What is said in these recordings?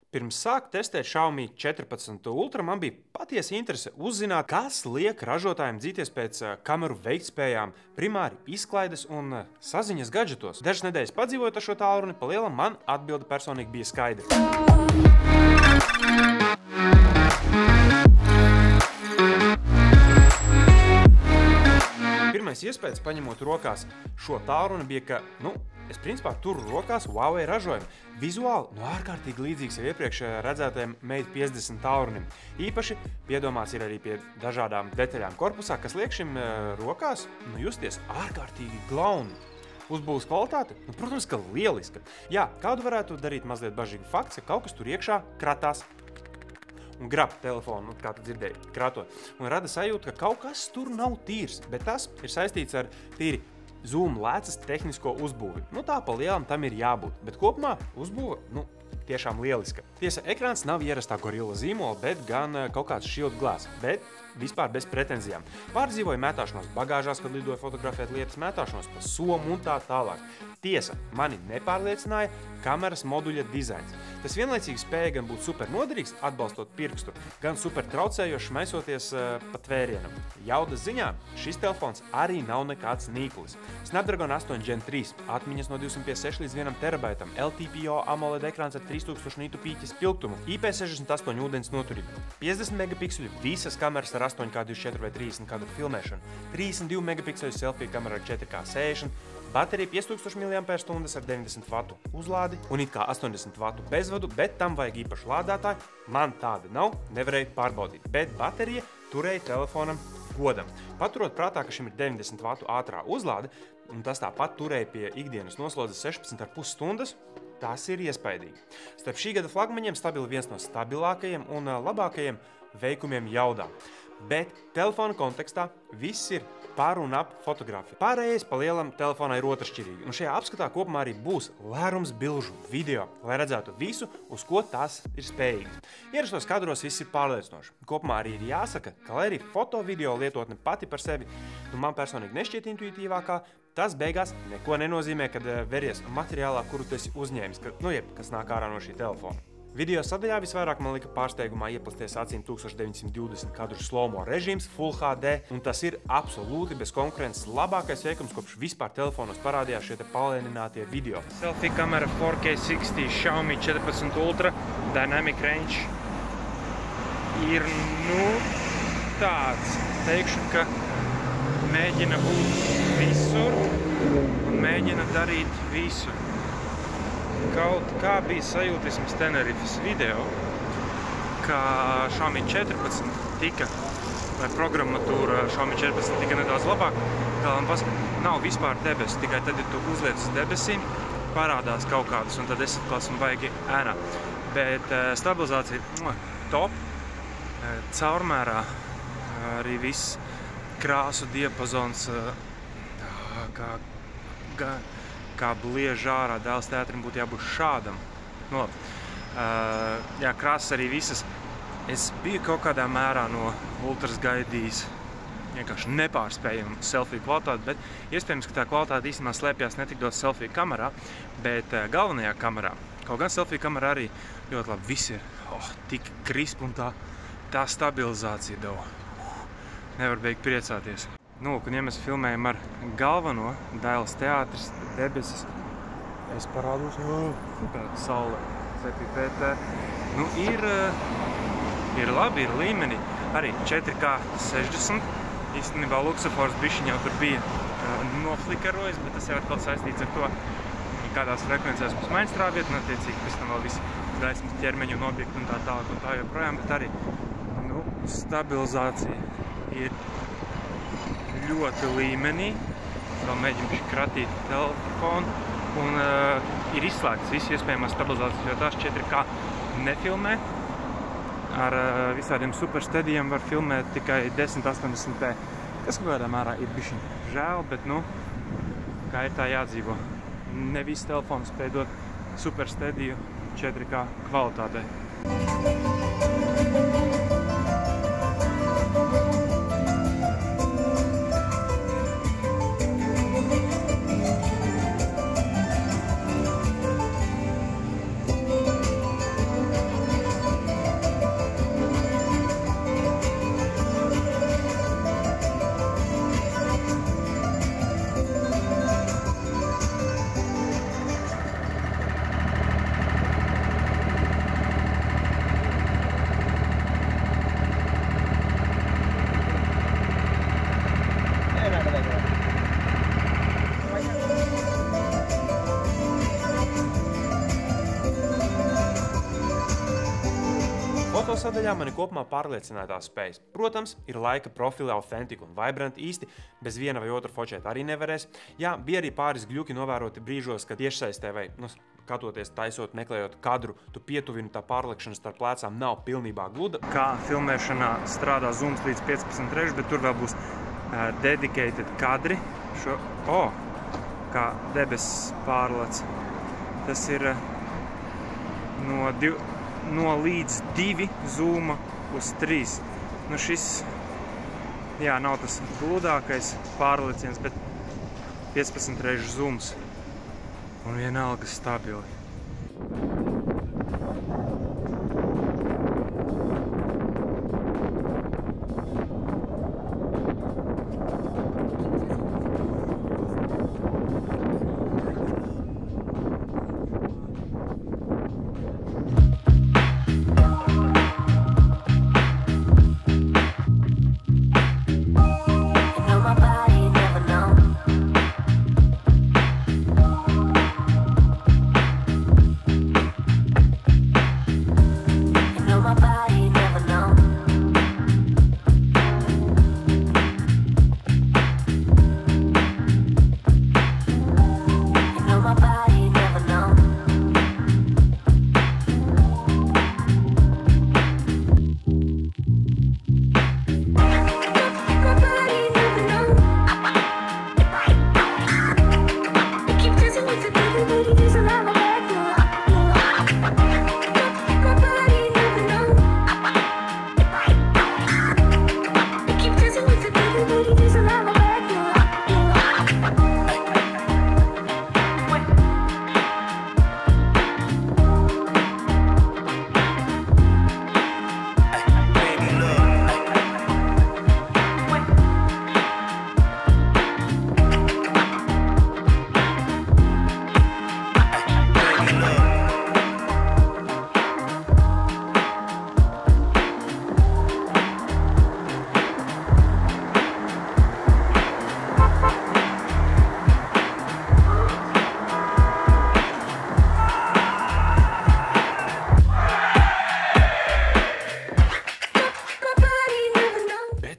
Pirms sākt testēt Xiaomi 14 Ultra, man bija patiesa interese uzzināt, kas liek ražotājiem dzīties pēc kameru veiktspējām, primāri izklaides un saziņas gadžetos. Dažas nedēļas padzīvojot ar šo tālruni, pa lielam man atbilde personīgi bija skaidra. Pirmais iespējas, paņemot rokās šo tālruni, bija, ka, es principā turu rokās Huawei ražojumu. Vizuāli ārkārtīgi līdzīgs jau iepriekš redzētajam Mate 50 tālrunim. Īpaši piedomās ir arī pie dažādām detaļām korpusā, kas liek šim rokās justies ārkārtīgi glauni. Uzbūves kvalitāte? Protams, ka lieliska. Jā, kādu varētu darīt mazliet bažīgu fakts, ka kaut kas tur iekšā kratās un grab telefonu, kā tu dzirdēji, kratot. Un rada sajūta, ka kaut kas tur nav tīrs, bet tas ir saistīts ar tīri Zoom lēcas tehnisko uzbūvi. Tā pa lielam tam ir jābūt, bet kopumā uzbūve, tiešām lieliska. Tiesa, ekrāns nav ierastā Gorilla zīmola, bet gan kaut kāds shield glass, bet vispār bez pretenzijām. Pārdzīvoja mētāšanos bagāžās, kad lidoja fotografēt lietas, mētāšanos pa somu un tā tālāk. Tiesa, mani nepārliecināja kameras moduļa dizains. Tas vienlaicīgi spēja gan būt super noderīgs, atbalstot pirkstu, gan super traucējošs maisoties pa tvērienam. Jaudas ziņā šis telefons arī nav nekāds nīklis. Snapdragon 8 Gen 3, atmiņas no 256 līdz 1 terabaitam, LTPO AMOLED ekrāns ar 3000 nitu pīķis pilktumu, IP68 ūdens noturību, 50 megapikseļu visas kameras ar 8K 24 vai 30 kadru filmēšanu, 32 megapikseļu selfie kamera ar 4K 60, baterija 5000 mAh ar 90 vatu uzlādi un it kā 80 vatu bezvadu, bet tam vajag īpašu lādētāju. Man tāda nav, nevarēju pārbaudīt, bet baterija turēja telefonam godam. Paturot prātā, ka šim ir 90 vatu ātrā uzlāde, un tas tāpat turēja pie ikdienas noslodzes 16,5 stundas, tas ir iespaidīgi. Starp šī gada flagmaņiem stabili viens no stabilākajiem un labākajiem veikumiem jaudā. Bet telefona kontekstā viss ir par un ap fotografiju. Pārējais pa lielam telefonā ir otršķirīgi, un šajā apskatā kopumā arī būs lērums bilžu video, lai redzētu visu, uz ko tās ir spējīgas. Ierastos kadros viss ir pārliecinoši. Kopumā arī ir jāsaka, ka lai arī foto-video lietotne pati par sevi, man personīgi nešķiet intuitīvākā, tas beigās neko nenozīmē, kad veries materiālā, kuru tu esi uzņēmis, kas nāk ārā no šī telefona. Video sadaļā visvairāk man lika pārsteigumā ieplasties acīm 1920 kadru slow-mo režīms Full HD, un tas ir absolūti bez konkurences labākais veikums, kopš vispār telefonos parādījās šie palēninātie video. Selfie kamera 4K 60 Xiaomi 14 Ultra Dynamic Range ir, tāds. Teikšu, ka mēģina būt visur un mēģina darīt visu. Kaut kā bija sajūta vismaz Tenerifes video, ka Xiaomi 14 vai programmatūra Xiaomi 14 tika nedaudz labāk, nav vispār debesis, tikai tad, ja tu uzliec uz debesīm, parādās kaut kādas, un tad esat klās un baigi ēnā. Bet stabilizācija top, caurmērā arī viss krāsu diapazons, kā bliež ārā, dēls teātrim būtu jābūt šādam. Jā, krāsas arī visas. Es biju kaut kādā mērā no Ultras gaidījis vienkārši nepārspējumu selfie kvalitāti, bet iespējams, ka tā kvalitāte īstenībā slēpjās ne tik daudz selfie kamerā, bet galvenajā kamerā. Kaut gan selfie kamerā arī ļoti labi. Viss ir tik krisp un tā stabilizācija deva. Nevar beigt priecāties. Un ja mēs filmējam ar galveno, Dēls teātris, debesis, es parādos, saule, bet, ir labi, ir līmenī, arī 4K 60, īstenībā luksofors bišķiņ jau tur bija noflikarojis, bet tas jau atkal saistīts ar to, kādās frekvencēs mums mainstrāviet, un attiecīgi pēc tam vēl visi gaismas ķermeņu un objektu un tā tālāk un tā joprojām, bet arī, stabilizācija ir ļoti līmenī, vēl mēģinu kratīt telefonu, un ir izslēgts visi iespējamās stabilizācijas, jo tās 4K nefilmē. Ar visādiem superstedijiem var filmēt tikai 1080p, kas kādā mērā ir bišķiņ žēl, bet, kā ir tā jādzīvo. Ne visi telefoni spēj dot superstediju 4K kvalitātei. Foto sadaļā mani kopumā pārliecināja tās spējas. Protams, ir laika profili autentika un vibranti īsti, bez viena vai otra fočēt arī nevarēs. Jā, bija arī pāris gļuki novēroti brīžos, kad tiešsaistē vai, skatoties, taisot, meklējot kadru, tu pietuvini tā pārlikšana starp plecām nav pilnībā gluda. Kā filmēšanā strādā zooms līdz 15 reižu, bet tur vēl būs dedicated kadri. Kā debesis pārlec. Tas ir no līdz 2 zooma uz 3. Šis, nav tas gludākais pārleciens, bet 15 reižu zooms. Un vienalga stabili.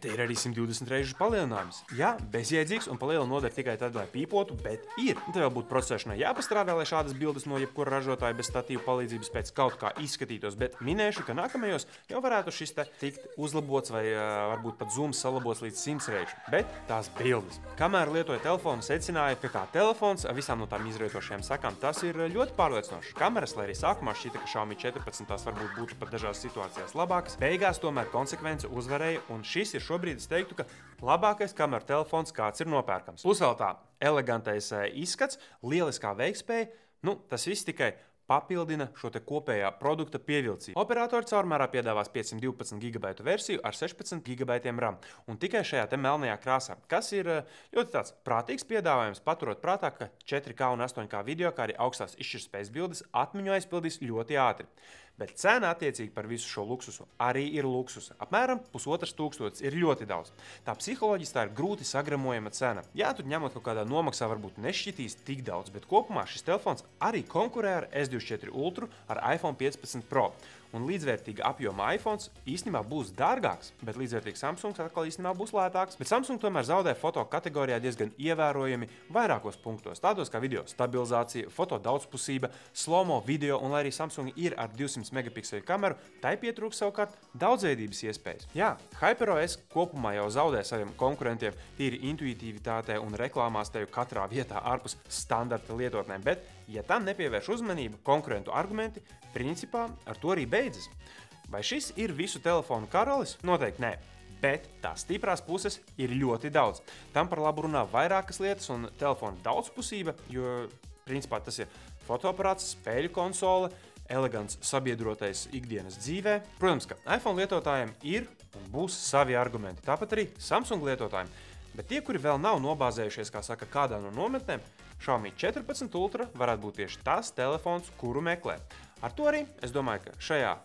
Ir arī 120 reižu palielinājums. Jā, bezjēdzīgs un paliela noder tikai tad, lai pīpotu, bet ir. Te vēl būtu procesēšanai jāpastrādā, lai šādas bildes no jebkura ražotāja bez statīvu palīdzības pēc kaut kā izskatītos, bet minēšu, ka nākamajos jau varētu šis te tikt uzlabots vai varbūt pat zooms salabots līdz 100 reižu. Bet tās bildes. Kamēr lietoja telefonu, secināja, ka kā telefons, visām no tām izrietošajām sakām, tas ir ļoti pārliecinošs. Kameras, lai arī sākumā šķita, ka Xiaomi 14 tās varbūt būtu pat dažās situācijās labākas, beigās tomēr konsekvence uzvarēja, un šis ir šobrīd es teiktu, ka labākais kameru telefons, kāds ir nopērkams. Plus vēl tā elegantais izskats, lieliskā veiktspēja, tas viss tikai papildina šo te kopējā produkta pievilcību. Operatori caurmērā piedāvās 512 GB versiju ar 16 GB RAM un tikai šajā te melnajā krāsā, kas ir ļoti tāds prātīgs piedāvājums, paturot prātā, ka 4K un 8K video, kā arī augstās izšķirtspējas bildes atmiņu aizpildīs ļoti ātri. Bet cena attiecīgi par visu šo luksusu arī ir luksusa. Apmēram 1500 ir ļoti daudz. Tā psiholoģiski tā ir grūti sagramojama cena. Jā, tur ņemot kaut kādā nomaksā varbūt nešķitīs tik daudz, bet kopumā šis telefons arī konkurē ar S24 Ultra ar iPhone 15 Pro. Un līdzvērtīga apjoma iPhones īstenībā būs dārgāks, bet līdzvērtīgs Samsungs atkal īstenībā būs lētāks. Bet Samsung tomēr zaudē foto kategorijā diezgan ievērojami vairākos punktos, tādos kā video stabilizācija, foto daudzpusība, slow-mo video, un lai arī Samsung ir ar 200 megapikseli kameru, tai pietrūks savukārt daudzveidības iespējas. Jā, HyperOS kopumā jau zaudē saviem konkurentiem tīri intuitīvitātē un reklāmās tevi katrā vietā ārpus standarta lietotnēm, bet, ja tam nepievērš uzmanību konkurentu argumenti, principā ar to arī beidzas. Vai šis ir visu telefonu karalis? Noteikti nē. Bet tās stiprās puses ir ļoti daudz. Tam par labu runā vairākas lietas un telefona daudzpusība, jo principā tas ir fotoaparāts, spēļu konsole, elegants sabiedrotais ikdienas dzīvē. Protams, ka iPhone lietotājiem ir un būs savi argumenti, tāpat arī Samsung lietotājiem. Bet tie, kuri vēl nav nobāzējušies, kā saka, kādā no nometnēm, Xiaomi 14 Ultra varētu būt tieši tas telefons, kuru meklē. Ar to arī es domāju, ka šajā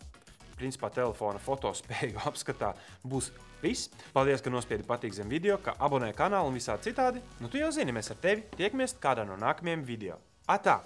principā telefona fotospēju apskatā būs viss. Paldies, ka nospiedi patīk zem video, ka abonē kanālu un visādi citādi. Tu jau zini, mēs ar tevi tiekamies kādā no nākamajiem video. Atā!